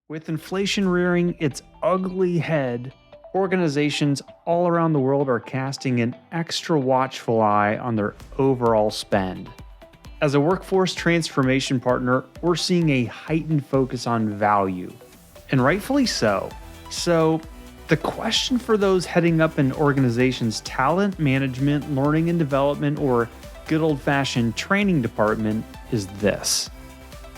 With inflation rearing its ugly head, organizations all around the world are casting an extra watchful eye on their overall spend. As a workforce transformation partner, we're seeing a heightened focus on value, and rightfully so. So, the question for those heading up an organization's talent management, learning and development, or good old fashioned training department is this: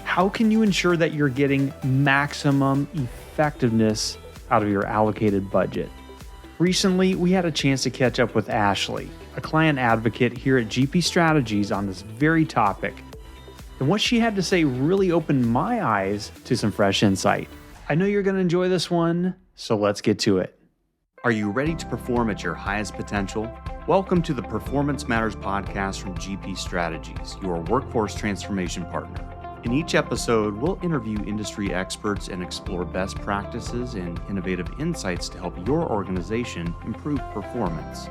how can you ensure that you're getting maximum effectiveness out of your allocated budget? Recently, we had a chance to catch up with Ashley, a client advocate here at GP Strategies, on this very topic. And what she had to say really opened my eyes to some fresh insight. I know you're going to enjoy this one, so let's get to it. Are you ready to perform at your highest potential? Welcome to the Performance Matters podcast from GP Strategies, your workforce transformation partner. In each episode, we'll interview industry experts and explore best practices and innovative insights to help your organization improve performance.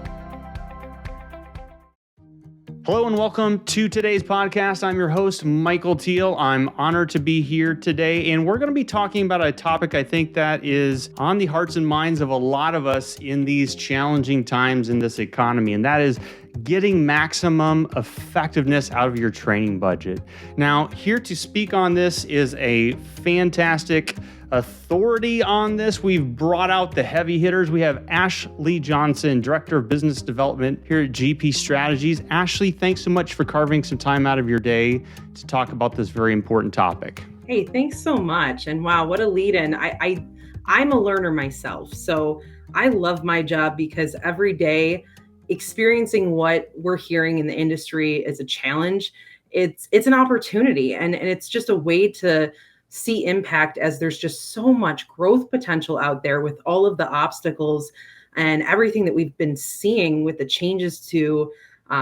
Hello and welcome to today's podcast. I'm your host, Michael Teal. I'm honored to be here today, and we're going to be talking about a topic I think that is on the hearts and minds of a lot of us in these challenging times in this economy, and that is getting maximum effectiveness out of your training budget. Now, here to speak on this is a fantastic authority on this. We've brought out the heavy hitters. We have Ashley Johnson, Director of Business Development here at GP Strategies. Ashley, thanks so much for carving some time out of your day to talk about this very important topic. Hey, thanks so much. And wow, what a lead in. I'm a learner myself. So I love my job because every day experiencing what we're hearing in the industry is a challenge. It's an opportunity, and it's just a way to see impact, as there's just so much growth potential out there with all of the obstacles and everything that we've been seeing with the changes to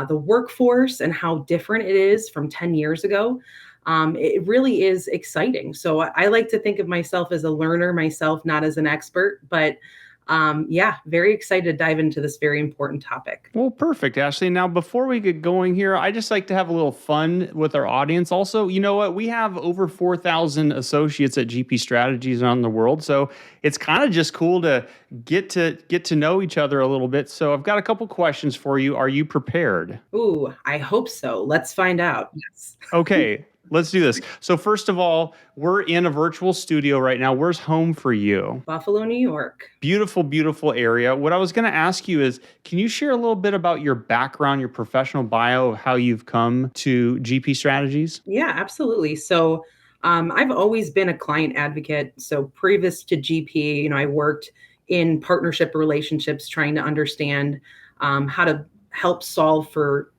the workforce and how different it is from 10 years ago. It really is exciting. So I like to think of myself as a learner myself, not as an expert, but very excited to dive into this very important topic. Well, perfect, Ashley. Now, before we get going here, I just like to have a little fun with our audience. Also, you know what? We have over 4,000 associates at GP Strategies around the world, so it's kind of just cool to get to know each other a little bit. So I've got a couple questions for you. Are you prepared? Ooh, I hope so. Let's find out. Yes. Okay. Let's do this. So first of all, we're in a virtual studio right now. Where's home for you? Buffalo, New York. Beautiful, beautiful area. What I was going to ask you is, can you share a little bit about your background, your professional bio, of how you've come to GP Strategies? Yeah, absolutely. So I've always been a client advocate. So previous to GP, I worked in partnership relationships, trying to understand how to help solve for,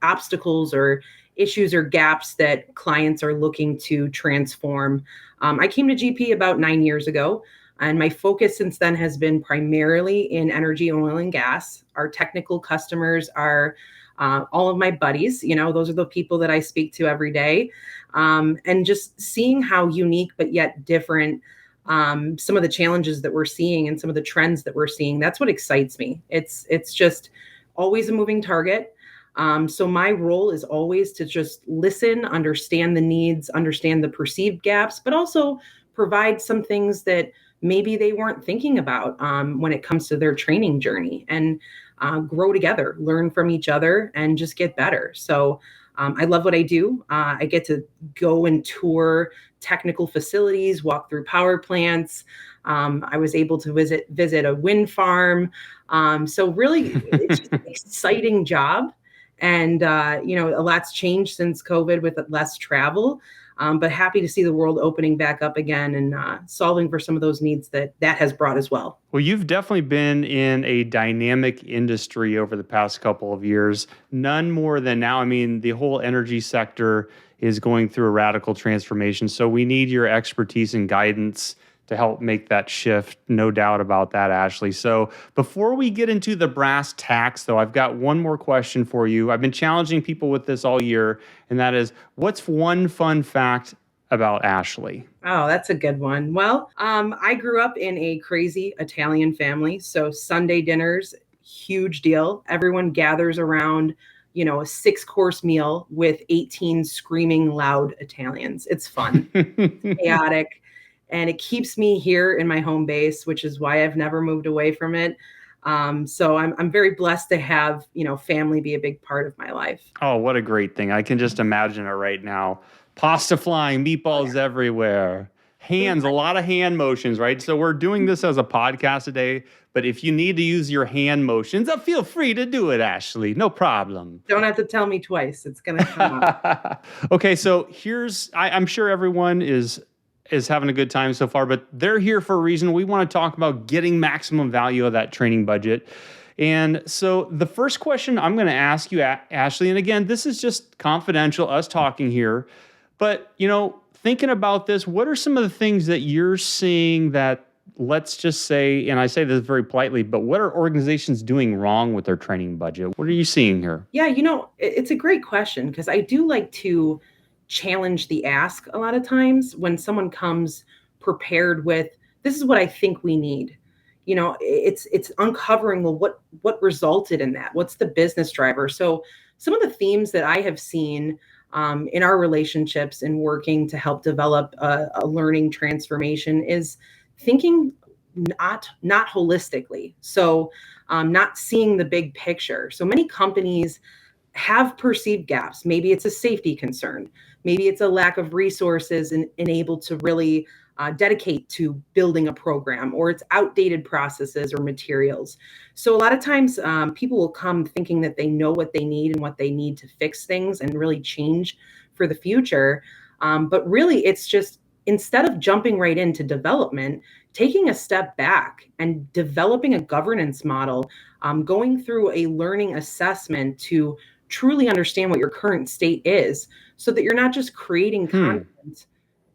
obstacles or issues or gaps that clients are looking to transform. I came to GP about 9 years ago, and my focus since then has been primarily in energy, oil, and gas. Our technical customers are all of my buddies. Those are the people that I speak to every day. And just seeing how unique but yet different some of the challenges that we're seeing and some of the trends that we're seeing, that's what excites me. It's just always a moving target. So my role is always to just listen, understand the needs, understand the perceived gaps, but also provide some things that maybe they weren't thinking about when it comes to their training journey, and grow together, learn from each other, and just get better. So I love what I do. I get to go and tour technical facilities, walk through power plants. I was able to visit a wind farm. So really, it's just an exciting job. And, a lot's changed since COVID with less travel, but happy to see the world opening back up again and solving for some of those needs that has brought as well. Well, you've definitely been in a dynamic industry over the past couple of years, none more than now. I mean, the whole energy sector is going through a radical transformation. So we need your expertise and guidance to help make that shift. No doubt about that, Ashley. So before we get into the brass tacks, though, I've got one more question for you. I've been challenging people with this all year, and that is, what's one fun fact about Ashley? Oh, that's a good one. Well, I grew up in a crazy Italian family. So Sunday dinners, huge deal. Everyone gathers around, a 6-course meal with 18 screaming loud Italians. It's fun, chaotic. and it keeps me here in my home base, which is why I've never moved away from it. So I'm very blessed to have, family be a big part of my life. Oh, what a great thing. I can just imagine it right now. Pasta flying, meatballs everywhere. Hands, a lot of hand motions, right? So we're doing this as a podcast today, but if you need to use your hand motions, feel free to do it, Ashley. No problem. Don't have to tell me twice. It's going to come up. Okay, so I'm sure everyone is having a good time so far, but they're here for a reason. We want to talk about getting maximum value of that training budget. And so the first question I'm going to ask you, Ashley, and again, this is just confidential, us talking here, but, thinking about this, what are some of the things that you're seeing that, let's just say, and I say this very politely, but what are organizations doing wrong with their training budget? What are you seeing here? Yeah, it's a great question because I do like to challenge the ask a lot of times when someone comes prepared with, this is what I think we need. It's uncovering, well, what resulted in that? What's the business driver? So some of the themes that I have seen in our relationships and working to help develop a learning transformation is thinking not holistically. So not seeing the big picture. So many companies have perceived gaps. Maybe it's a safety concern. Maybe it's a lack of resources and able to really dedicate to building a program, or it's outdated processes or materials. So a lot of times people will come thinking that they know what they need and what they need to fix things and really change for the future. But really, it's just, instead of jumping right into development, taking a step back and developing a governance model, going through a learning assessment to truly understand what your current state is, so that you're not just creating content,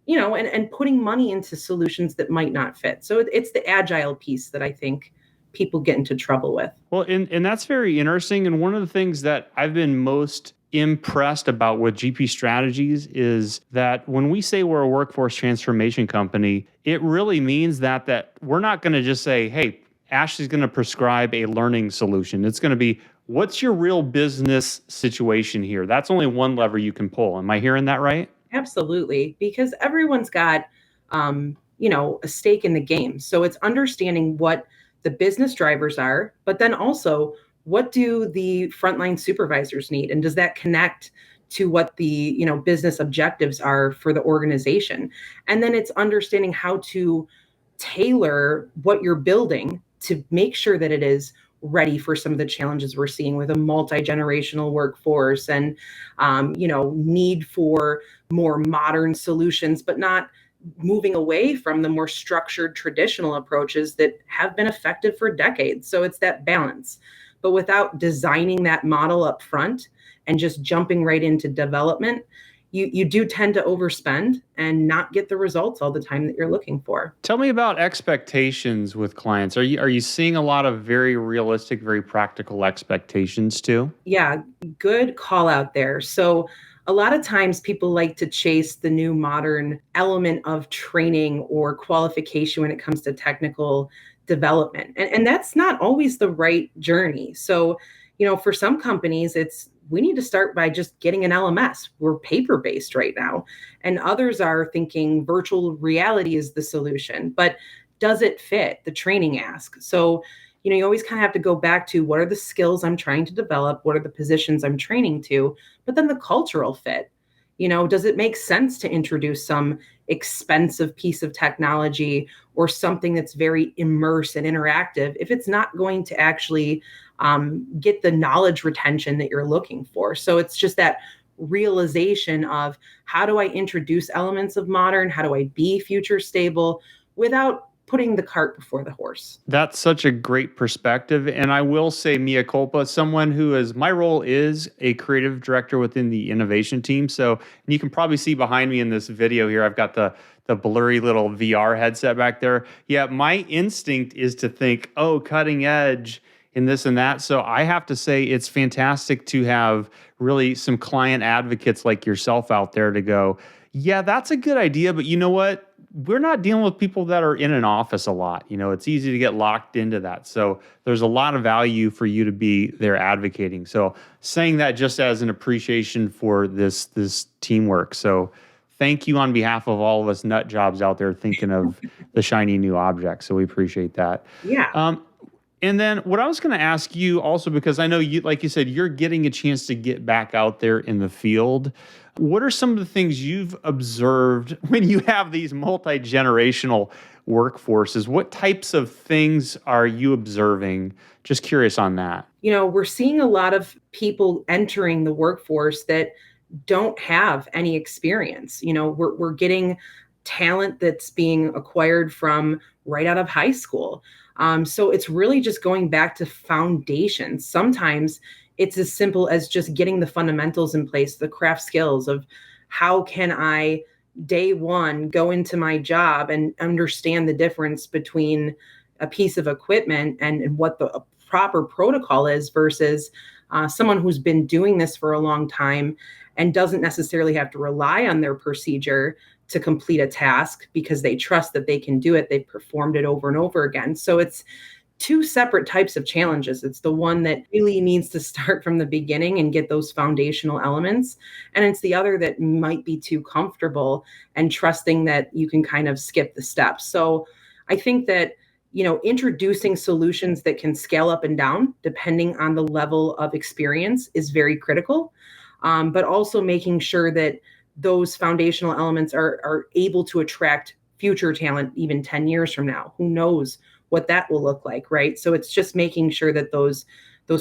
and putting money into solutions that might not fit. So it's the agile piece that I think people get into trouble with. Well, and that's very interesting. And one of the things that I've been most impressed about with GP Strategies is that when we say we're a workforce transformation company, it really means that we're not going to just say, hey, Ashley's going to prescribe a learning solution. It's going to be, what's your real business situation here? That's only one lever you can pull. Am I hearing that right? Absolutely. Because everyone's got, a stake in the game. So it's understanding what the business drivers are, but then also, what do the frontline supervisors need? And does that connect to what the, business objectives are for the organization? And then it's understanding how to tailor what you're building to make sure that it is ready for some of the challenges we're seeing with a multi-generational workforce and, need for more modern solutions, but not moving away from the more structured traditional approaches that have been effective for decades. So it's that balance, but without designing that model up front and just jumping right into development, you do tend to overspend and not get the results all the time that you're looking for. Tell me about expectations with clients. Are you seeing a lot of very realistic, very practical expectations too? Yeah, good call out there. So a lot of times people like to chase the new modern element of training or qualification when it comes to technical development. And that's not always the right journey. So, for some companies, we need to start by just getting an LMS. We're paper-based right now. And others are thinking virtual reality is the solution, but does it fit the training ask? So, you always kind of have to go back to, what are the skills I'm trying to develop? What are the positions I'm training to? But then the cultural fit, does it make sense to introduce some expensive piece of technology or something that's very immersive and interactive if it's not going to actually get the knowledge retention that you're looking for? So it's just that realization of, how do I introduce elements of modern? How do I be future stable without putting the cart before the horse? That's such a great perspective. And I will say, mea culpa, someone who is, my role is a creative director within the innovation team. So, and you can probably see behind me in this video here, I've got the blurry little VR headset back there. Yeah, my instinct is to think, oh, cutting edge and this and that. So I have to say, it's fantastic to have really some client advocates like yourself out there to go, yeah, that's a good idea. But you know what? We're not dealing with people that are in an office a lot. It's easy to get locked into that. So there's a lot of value for you to be there advocating. So saying that just as an appreciation for this teamwork. So thank you on behalf of all of us nut jobs out there thinking of the shiny new object. So we appreciate that. Yeah. And then what I was going to ask you also, because I know you, like you said, you're getting a chance to get back out there in the field. What are some of the things you've observed when you have these multi-generational workforces? What types of things are you observing? Just curious on that. We're seeing a lot of people entering the workforce that don't have any experience. We're getting talent that's being acquired from right out of high school. So it's really just going back to foundations. Sometimes it's as simple as just getting the fundamentals in place, the craft skills of how can I day one go into my job and understand the difference between a piece of equipment and what the proper protocol is versus someone who's been doing this for a long time and doesn't necessarily have to rely on their procedure to complete a task because they trust that they can do it. They've performed it over and over again. So it's two separate types of challenges. It's the one that really needs to start from the beginning and get those foundational elements. And it's the other that might be too comfortable and trusting that you can kind of skip the steps. So I think that introducing solutions that can scale up and down depending on the level of experience is very critical. But also making sure that those foundational elements are able to attract future talent even 10 years from now. Who knows what that will look like, right? So it's just making sure that those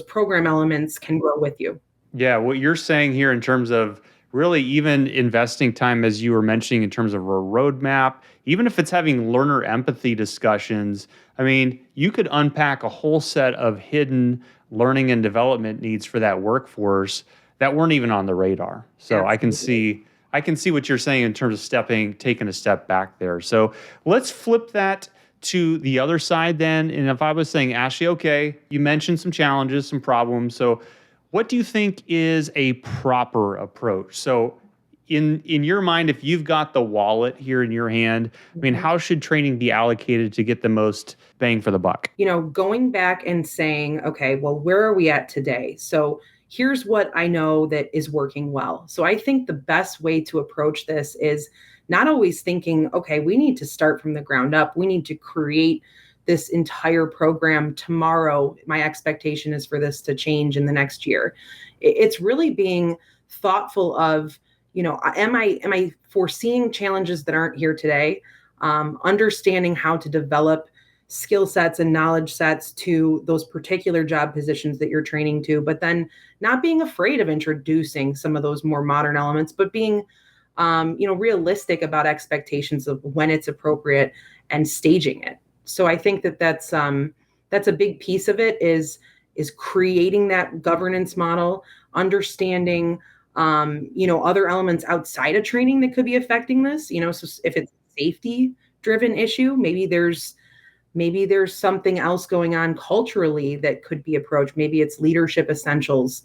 program elements can grow with you. Yeah, what you're saying here in terms of really even investing time, as you were mentioning, in terms of a roadmap, even if it's having learner empathy discussions, I mean, you could unpack a whole set of hidden learning and development needs for that workforce that weren't even on the radar. So Absolutely. I can see what you're saying in terms of taking a step back there. So let's flip that to the other side then. And if I was saying, Ashley, okay, you mentioned some challenges, some problems. So what do you think is a proper approach? So in your mind, if you've got the wallet here in your hand, I mean, how should training be allocated to get the most bang for the buck? Going back and saying, okay, well, where are we at today? So here's what I know that is working well. So I think the best way to approach this is not always thinking, okay, we need to start from the ground up. We need to create this entire program tomorrow. My expectation is for this to change in the next year. It's really being thoughtful of, am I foreseeing challenges that aren't here today? Understanding how to develop skill sets and knowledge sets to those particular job positions that you're training to, but then not being afraid of introducing some of those more modern elements, but being realistic about expectations of when it's appropriate and staging it. So I think that that's a big piece of it is creating that governance model, understanding other elements outside of training that could be affecting this. So if it's a safety driven issue, maybe there's something else going on culturally that could be approached. Maybe it's leadership essentials.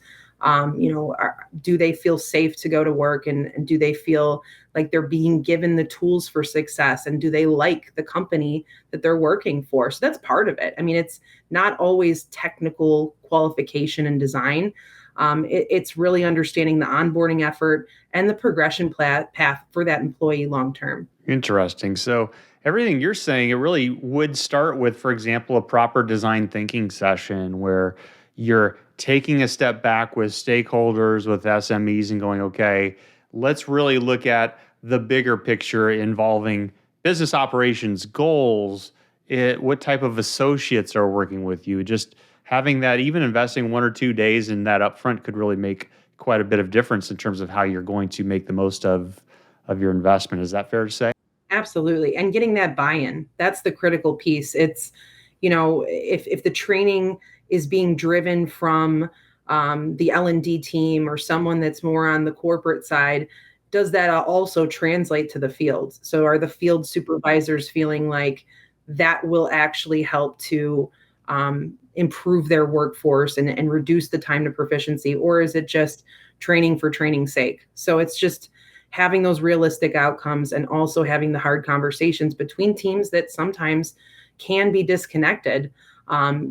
Do they feel safe to go to work, and do they feel like they're being given the tools for success, and do they like the company that they're working for? So that's part of it. I mean, it's not always technical qualification and design. It's really understanding the onboarding effort and the progression path for that employee long term. Interesting. So everything you're saying, it really would start with, for example, a proper design thinking session where you're taking a step back with stakeholders, with SMEs, and going, okay, let's really look at the bigger picture involving business operations, goals, what type of associates are working with you. Just having that, even investing 1 or 2 days in that upfront could really make quite a bit of difference in terms of how you're going to make the most of your investment. Is that fair to say? Absolutely. And getting that buy-in, that's the critical piece. It's, if the training is being driven from the L&D team or someone that's more on the corporate side, does that also translate to the field? So are the field supervisors feeling like that will actually help to improve their workforce and reduce the time to proficiency? Or is it just training for training's sake? So it's just having those realistic outcomes and also having the hard conversations between teams that sometimes can be disconnected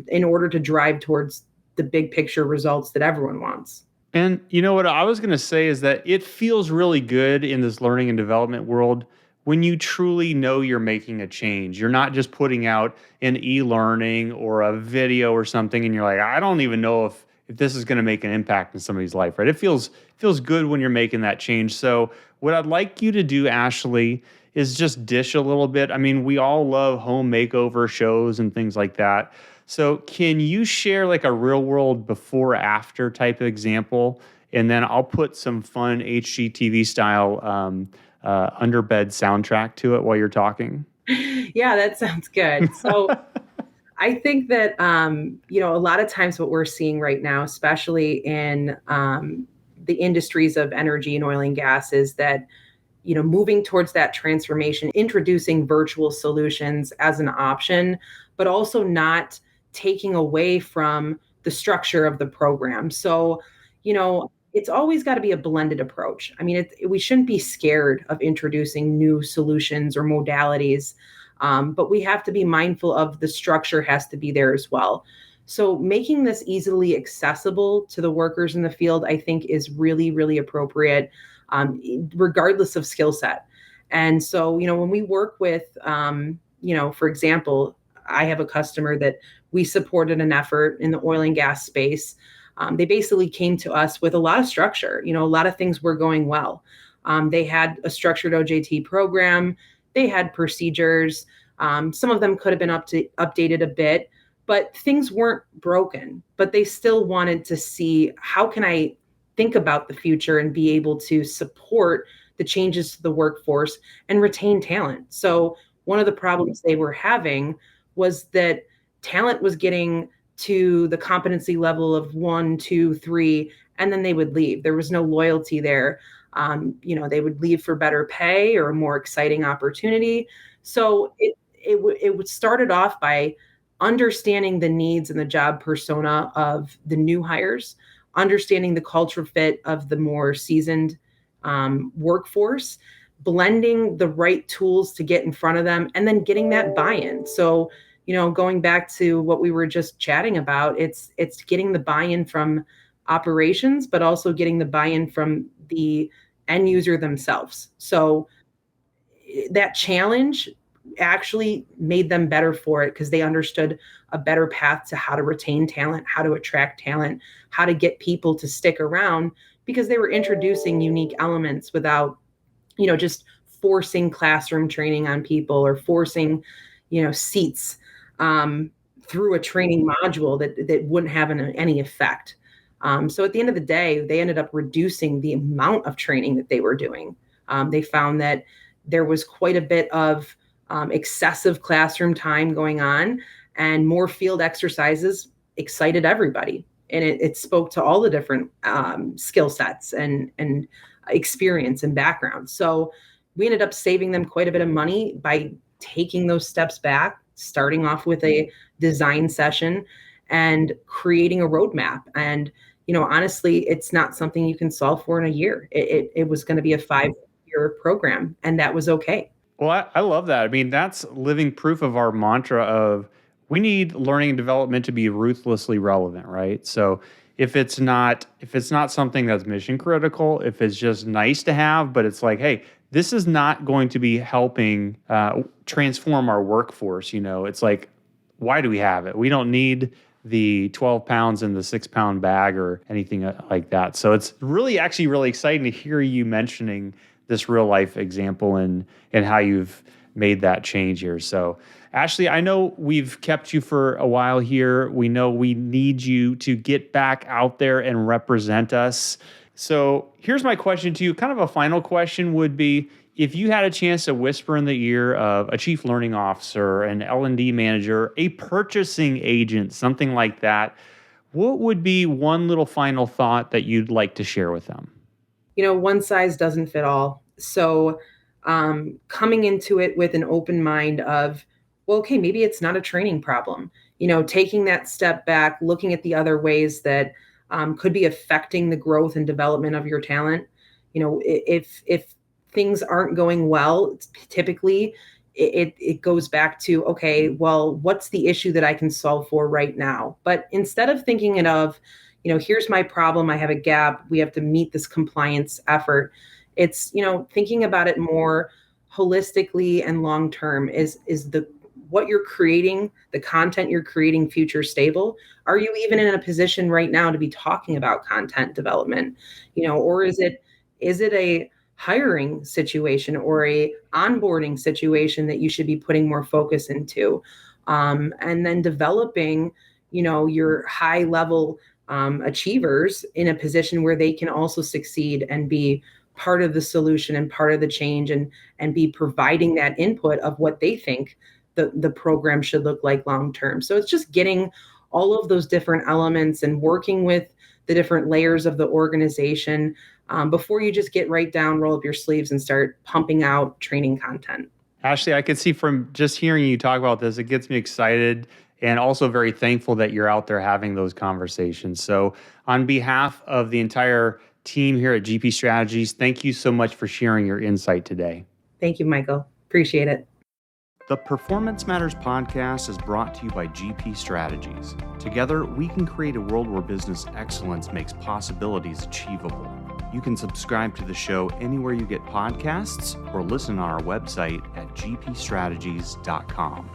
in order to drive towards the big picture results that everyone wants. And you know what I was going to say is that it feels really good in this learning and development world when you truly know you're making a change. You're not just putting out an e-learning or a video or something and you're like, I don't even know if this is going to make an impact in somebody's life, right? It feels good when you're making that change. So, what I'd like you to do, Ashley, is just dish a little bit. I mean, we all love home makeover shows and things like that. So, can you share like a real world before after type of example? And then I'll put some fun HGTV style underbed soundtrack to it while you're talking. Yeah, that sounds good. So I think that a lot of times what we're seeing right now, especially in the industries of energy and oil and gas, is that moving towards that transformation, introducing virtual solutions as an option, but also not taking away from the structure of the program. So, it's always got to be a blended approach. I mean, we shouldn't be scared of introducing new solutions or modalities, but we have to be mindful of the structure has to be there as well. So making this easily accessible to the workers in the field, I think, is really, really appropriate, regardless of skill set. And so, when we work with, for example, I have a customer that we supported an effort in the oil and gas space. They basically came to us with a lot of structure. A lot of things were going well. They had a structured OJT program. They had procedures. Some of them could have been updated a bit, but things weren't broken. But they still wanted to see, how can I think about the future and be able to support the changes to the workforce and retain talent. So one of the problems they were having was that talent was getting to the competency level of 1, 2, 3, and then they would leave. There was no loyalty there. They would leave for better pay or a more exciting opportunity. So it started off by understanding the needs and the job persona of the new hires, understanding the culture fit of the more seasoned workforce, blending the right tools to get in front of them, and then getting that buy-in. So, going back to what we were just chatting about, it's getting the buy-in from operations, but also getting the buy-in from the end user themselves. So that challenge actually made them better for it because they understood a better path to how to retain talent, how to attract talent, how to get people to stick around, because they were introducing unique elements without, just forcing classroom training on people or forcing, seats through a training module that wouldn't have any effect. So at the end of the day, they ended up reducing the amount of training that they were doing. They found that there was quite a bit of excessive classroom time going on, and more field exercises excited everybody. And it spoke to all the different skill sets and experience and background. So we ended up saving them quite a bit of money by taking those steps back, starting off with a design session and creating a roadmap. And, honestly, it's not something you can solve for in a year. It was going to be a 5-year program, and that was okay. Well, I love that. I mean, that's living proof of our mantra of we need learning and development to be ruthlessly relevant, right? So if it's not something that's mission critical, if it's just nice to have, but it's like, hey, this is not going to be helping transform our workforce. It's like, why do we have it? We don't need the 12 pounds in the 6-pound bag or anything like that. So it's actually really exciting to hear you mentioning this real life example and how you've made that change here. So Ashley, I know we've kept you for a while here. We know we need you to get back out there and represent us. So here's my question to you. Kind of a final question would be, if you had a chance to whisper in the ear of a chief learning officer, an L&D manager, a purchasing agent, something like that, what would be one little final thought that you'd like to share with them? One size doesn't fit all. So coming into it with an open mind of, well, okay, maybe it's not a training problem. Taking that step back, looking at the other ways that could be affecting the growth and development of your talent. If things aren't going well, typically it goes back to, okay, well, what's the issue that I can solve for right now? But instead of thinking it of, here's my problem. I have a gap. We have to meet this compliance effort. It's, thinking about it more holistically and long term. Is the what you're creating, the content you're creating, future stable? Are you even in a position right now to be talking about content development? Or is it a hiring situation or a onboarding situation that you should be putting more focus into? And then developing, your high level achievers in a position where they can also succeed and be part of the solution and part of the change, and be providing that input of what they think the program should look like long term. So it's just getting all of those different elements and working with the different layers of the organization before you just get right down, roll up your sleeves, and start pumping out training content. Ashley, I can see from just hearing you talk about this, it gets me excited and also very thankful that you're out there having those conversations. So on behalf of the entire team here at GP Strategies, thank you so much for sharing your insight today. Thank you, Michael. Appreciate it. The Performance Matters podcast is brought to you by GP Strategies. Together, we can create a world where business excellence makes possibilities achievable. You can subscribe to the show anywhere you get podcasts or listen on our website at gpstrategies.com.